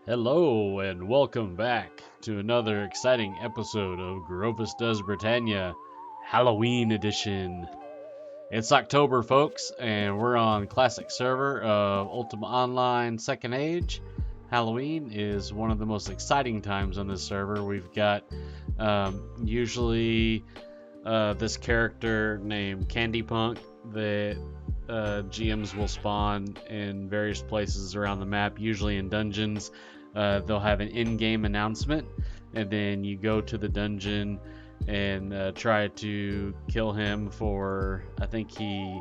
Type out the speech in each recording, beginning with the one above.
Hello and welcome back to another exciting episode of Grofus Does Britannia Halloween Edition. It's October, folks, and we're on classic server of Ultima Online Second Age. Halloween is one of the most exciting times on this server. We've got usually this character named Candy Punk that GMs will spawn in various places around the map, usually in dungeons. They'll have an in-game announcement, and then you go to the dungeon and try to kill him for, I think he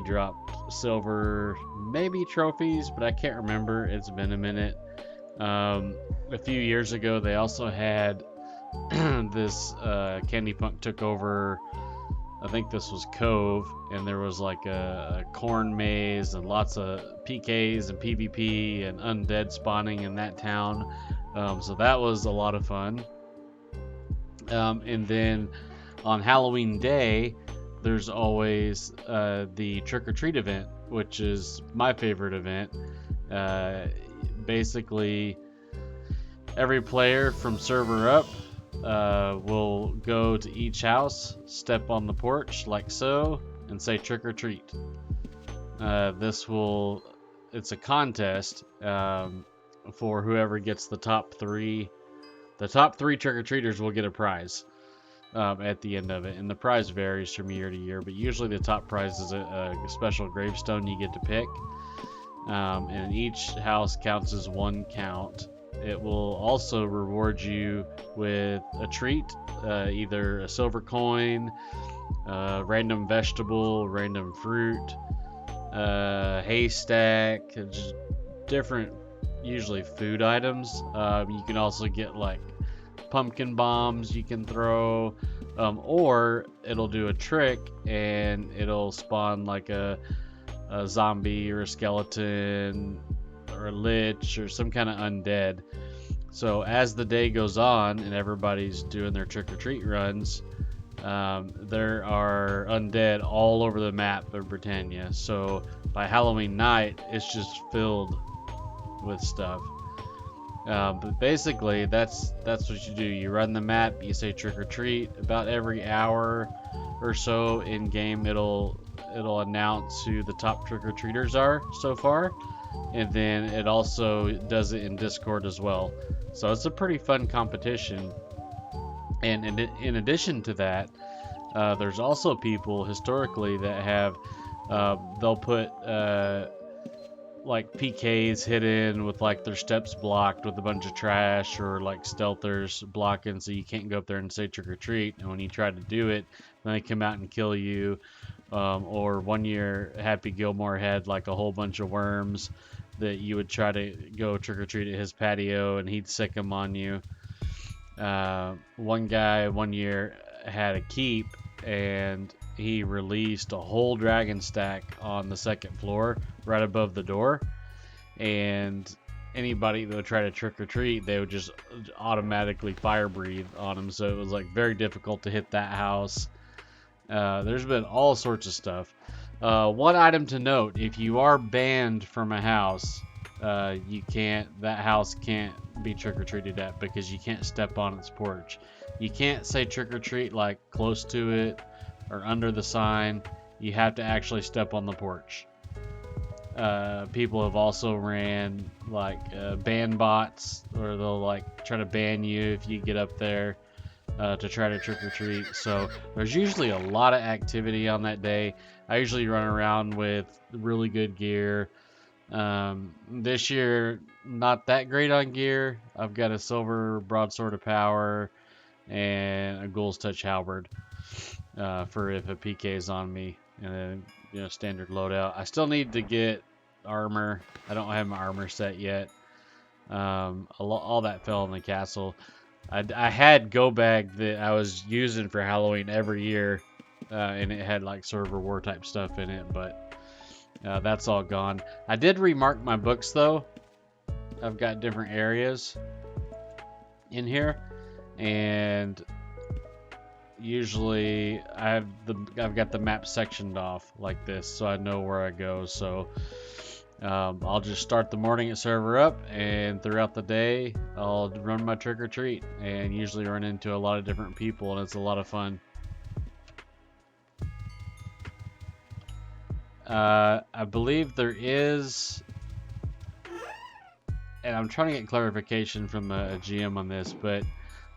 dropped silver, maybe trophies, but I can't remember. It's been a minute. A few years ago, they also had this Candy Punk took over. I think this was Cove, and there was like a corn maze and lots of PKs and PvP and undead spawning in that town. So that was a lot of fun. And then on Halloween Day, there's always the trick or treat event, which is my favorite event. Basically, every player from server up will go to each house, step on the porch like so, and say trick or treat. It's a contest for whoever gets the top three. The top three trick or treaters will get a prize at the end of it, and the prize varies from year to year, but usually the top prize is a special gravestone you get to pick, and each house counts as one count. It will also reward you with a treat, either a silver coin, random vegetable, random fruit, haystack, just different, usually food items. You can also get like pumpkin bombs you can throw, or it'll do a trick and it'll spawn like a zombie or a skeleton or a lich or some kind of undead. So as the day goes on and everybody's doing their trick-or-treat runs, there are undead all over the map of Britannia. So by Halloween night, it's just filled with stuff. But basically, that's what you do. You run the map, you say trick-or-treat. About every hour or so in game, it'll announce who the top trick-or-treaters are so far. And then it also does it in Discord as well. So it's a pretty fun competition. And in addition to that, there's also people historically that have, they'll put like PKs hidden with like their steps blocked with a bunch of trash, or like stealthers blocking so you can't go up there and say trick or treat. And when you try to do it, then they come out and kill you. Or one year, Happy Gilmore had like a whole bunch of worms that you would try to go trick-or-treat at his patio, and he'd sick them on you. One guy one year had a keep, and he released a whole dragon stack on the second floor right above the door, and anybody that would try to trick-or-treat, they would just automatically fire breathe on him, so it was like very difficult to hit that house. There's been all sorts of stuff. One item to note: if you are banned from a house, that house can't be trick-or-treated at, because you can't step on its porch. You can't say trick-or-treat like close to it or under the sign. You have to actually step on the porch. People have also ran like ban bots, or they'll like try to ban you if you get up there to try to trick-or-treat. So there's usually a lot of activity on that day. I usually run around with really good gear. This year, not that great on gear. I've got a silver broadsword of power and a ghoul's touch halberd for if a PK is on me, and then standard loadout. I still need to get armor. I don't have my armor set yet. All that fell in the castle. I had go bag that I was using for Halloween every year, and it had like server war type stuff in it, but that's all gone. I did remark my books though. I've got different areas in here, and usually I've got the map sectioned off like this, so I know where I go. So I'll just start the morning at server up, and throughout the day I'll run my trick or treat, and usually run into a lot of different people, and it's a lot of fun. I believe there is, and I'm trying to get clarification from a GM on this, but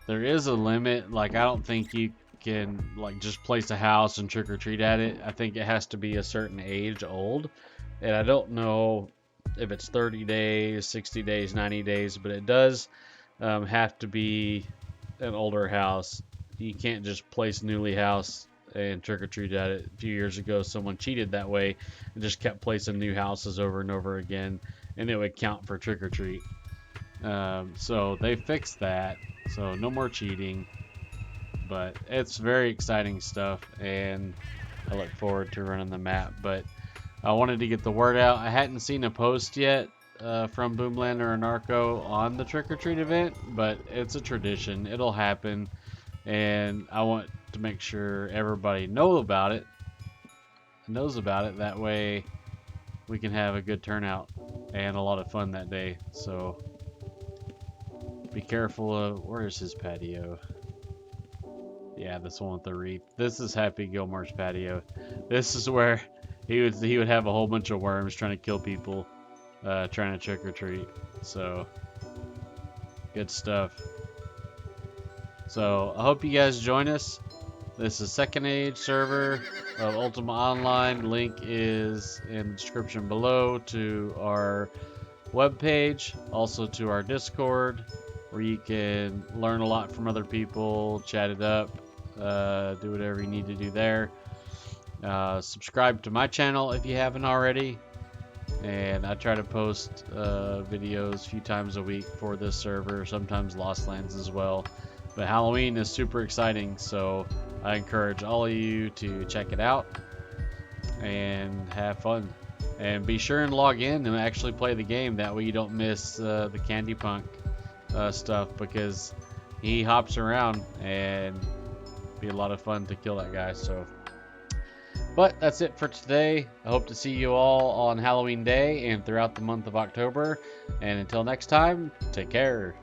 there is a limit. Like, I don't think you can like just place a house and trick or treat at it. I think it has to be a certain age old, and I don't know if it's 30 days, 60 days, 90 days, but it does have to be an older house. You can't just place newly house and trick or treat at it. A few years ago, someone cheated that way and just kept placing new houses over and over again, and it would count for trick or treat. So they fixed that, so no more cheating. But it's very exciting stuff, and I look forward to running the map. But I wanted to get the word out. I hadn't seen a post yet from Boomland or Anarcho on the trick or treat event, but it's a tradition. It'll happen, and I want to make sure everybody knows about it. That way we can have a good turnout and a lot of fun that day. So be careful of, where is his patio? Yeah, this one with the wreath. This is Happy Gilmore's patio. This is where he would have a whole bunch of worms trying to kill people, trying to trick or treat. So good stuff. So I hope you guys join us. This is Second Age server of Ultima Online. Link is in the description below to our webpage, also to our Discord, where you can learn a lot from other people, chat it up, do whatever you need to do there. Subscribe to my channel if you haven't already, and I try to post videos a few times a week for this server, sometimes Lost Lands as well. But Halloween is super exciting, so I encourage all of you to check it out and have fun. And be sure and log in and actually play the game, that way you don't miss the Candy Punk stuff, because he hops around and be a lot of fun to kill that guy. So, but that's it for today. I hope to see you all on Halloween Day and throughout the month of October, and until next time, take care.